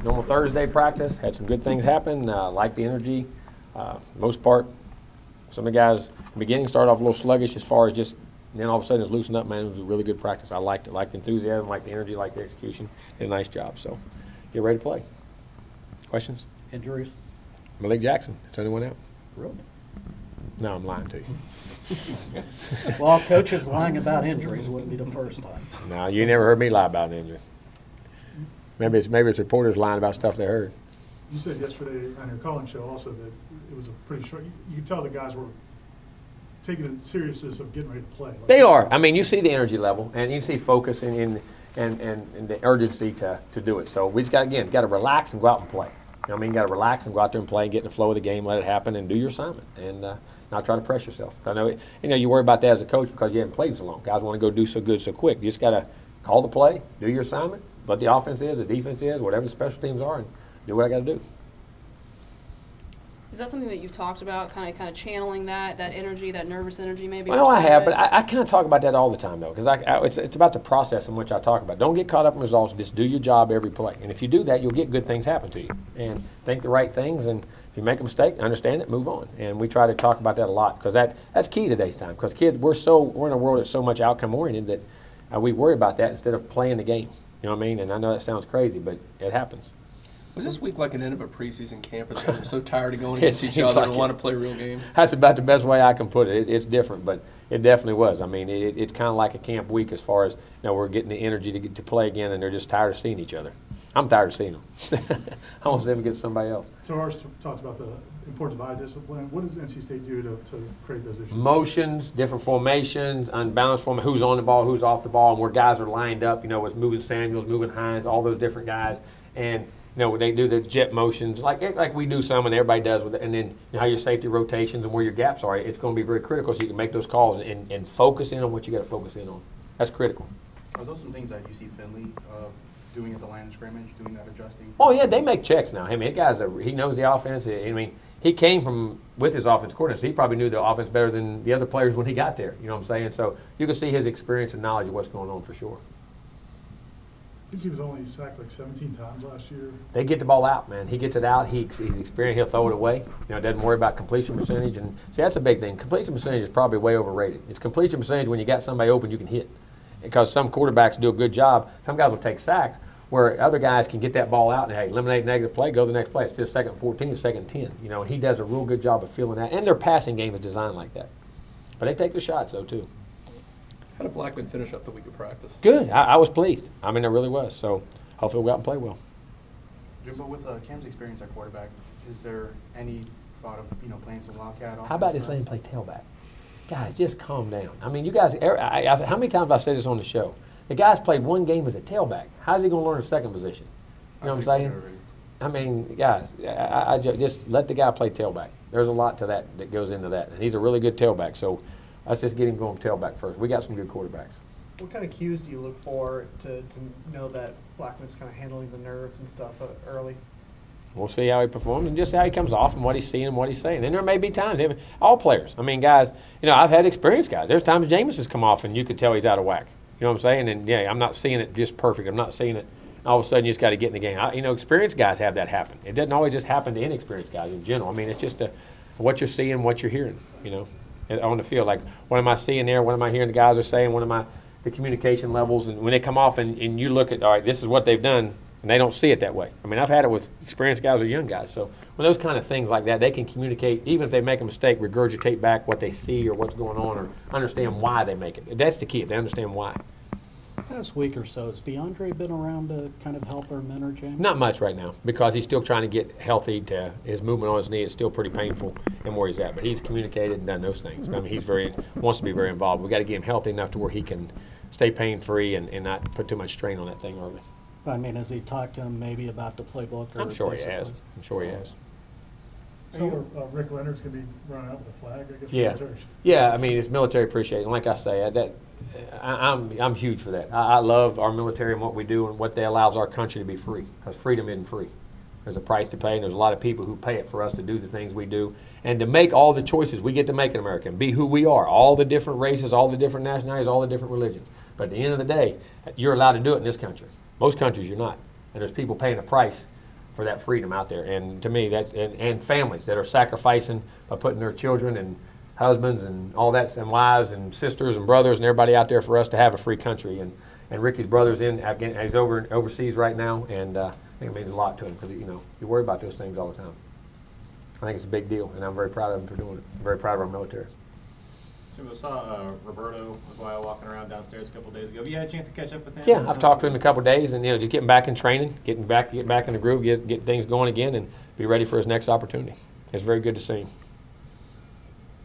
normal Thursday practice. Had some good things happen. Liked the energy. Most part, some of the guys in the beginning started off a little sluggish as far as just, and then all of a sudden it's loosened up, man. It was a really good practice. I liked it. Liked the enthusiasm, liked the energy, liked the execution. Did a nice job. So get ready to play. Questions? Injuries? Malik Jackson. That's the only one out. Really? No, I'm lying to you. Well, coaches lying about injuries wouldn't be the first time. No, you never heard me lie about an injury. Maybe it's reporters lying about stuff they heard. You said yesterday on your calling show also that it was a pretty short. You could tell the guys were taking the seriousness of getting ready to play. They are. I mean, you see the energy level, and you see focus and the urgency to do it. So we just got to relax and go out and play. You know what I mean? You got to relax and go out there and play, get in the flow of the game, let it happen, and do your assignment, and not try to press yourself. I know you worry about that as a coach because you haven't played so long. Guys want to go do so good so quick. You just got to call the play, do your assignment, what the offense is, the defense is, whatever the special teams are, and do what I got to do. Is that something that you've talked about, kind of channeling that energy, that nervous energy maybe? Well, I have, but I kind of talk about that all the time, though, because it's about the process in which I talk about. Don't get caught up in results. Just do your job every play. And if you do that, you'll get good things happen to you. And think the right things, and if you make a mistake, understand it, move on. And we try to talk about that a lot because that's key today's time. Because kids, we're in a world that's so much outcome-oriented that we worry about that instead of playing the game. You know what I mean? And I know that sounds crazy, but it happens. Was this week like an end of a preseason camp? We're so tired of going against each other and want to play real game? That's about the best way I can put it. It's different, but it definitely was. I mean, it's kind of like a camp week as far as we're getting the energy to get to play again, and they're just tired of seeing each other. I'm tired of seeing them. I want them to get somebody else. So ours talks about the importance of eye discipline. What does NC State do to create those issues? Motions, different formations, unbalanced formation, who's on the ball, who's off the ball, and where guys are lined up, with moving Samuels, moving Hines, all those different guys. And they do the jet motions like we do some and everybody does with it. And then how your safety rotations and where your gaps are. It's going to be very critical so you can make those calls and focus in on what you got to focus in on. That's critical. Are those some things that you see Finley doing at the line of scrimmage, doing that adjusting? Oh, yeah, they make checks now. I mean, he knows the offense. I mean, he came with his offense coordinator, so he probably knew the offense better than the other players when he got there. You know what I'm saying? So you can see his experience and knowledge of what's going on for sure. I think he was only sacked like 17 times last year. They get the ball out, man. He gets it out. He's experienced. He'll throw it away. Doesn't worry about completion percentage. And see, that's a big thing. Completion percentage is probably way overrated. It's completion percentage when you got somebody open you can hit. Because some quarterbacks do a good job. Some guys will take sacks where other guys can get that ball out and, hey, eliminate negative play, go to the next play. It's just second 14, second 10. And he does a real good job of feeling that. And their passing game is designed like that. But they take the shots, though, too. How did Blackman finish up the week of practice? Good. I was pleased. I mean, I really was. So hopefully we'll go out and play well. Jimbo, with Cam's experience at quarterback, is there any thought of playing some Wildcat offense? How about just letting him play tailback? Guys, just calm down. I mean, you guys, how many times have I said this on the show? The guy's played one game as a tailback. How's he going to learn a second position? You know what I'm saying? I mean, guys, I just let the guy play tailback. There's a lot to that goes into that. And he's a really good tailback. So let's just get him going tailback first. We got some good quarterbacks. What kind of cues do you look for to know that Blackman's kind of handling the nerves and stuff early? We'll see how he performs and just how he comes off and what he's seeing and what he's saying. And there may be times, all players. I mean, guys, I've had experienced guys. There's times Jameis has come off and you could tell he's out of whack. You know what I'm saying? And, yeah, I'm not seeing it just perfect. I'm not seeing it all of a sudden you just got to get in the game. Experienced guys have that happen. It doesn't always just happen to inexperienced guys in general. I mean, it's just what you're seeing, what you're hearing, on the field. Like, what am I seeing there? What am I hearing the guys are saying? What am the communication levels? And when they come off and you look at, all right, this is what they've done, and they don't see it that way. I mean, I've had it with experienced guys or young guys. So when those kind of things like that, they can communicate, even if they make a mistake, regurgitate back what they see or what's going on or understand why they make it. That's the key. They understand why. Last week or so, has DeAndre been around to kind of help or mentor James? Not much right now because he's still trying to get healthy. His movement on his knee is still pretty painful and where he's at. But he's communicated and done those things. I mean, he's wants to be very involved. We've got to get him healthy enough to where he can stay pain-free and not put too much strain on that thing early. I mean, has he talked to him maybe about the playbook? I'm sure he has. I'm sure he has. So Rick Leonard's going to be running out with a flag, I guess. Yeah. Yeah, I mean, it's military appreciation. Like I say, I'm huge for that. I love our military and what we do and what they allows our country to be free, because freedom isn't free. There's a price to pay, and there's a lot of people who pay it for us to do the things we do and to make all the choices we get to make in America and be who we are, all the different races, all the different nationalities, all the different religions. But at the end of the day, you're allowed to do it in this country. Most countries you're not. And there's people paying a price for that freedom out there. And to me, that's and families that are sacrificing by putting their children and husbands and all that, and wives and sisters and brothers and everybody out there for us to have a free country. And Ricky's brother's in Afghanistan. He's overseas right now, and I think it means a lot to him because you worry about those things all the time. I think it's a big deal, and I'm very proud of him for doing it. I'm very proud of our military. Jimbo, saw Roberto Aguayo walking around downstairs a couple days ago. Have you had a chance to catch up with him? Yeah, I've talked to him a couple of days, and just getting back in training, getting back in the groove, get things going again, and be ready for his next opportunity. It's very good to see him.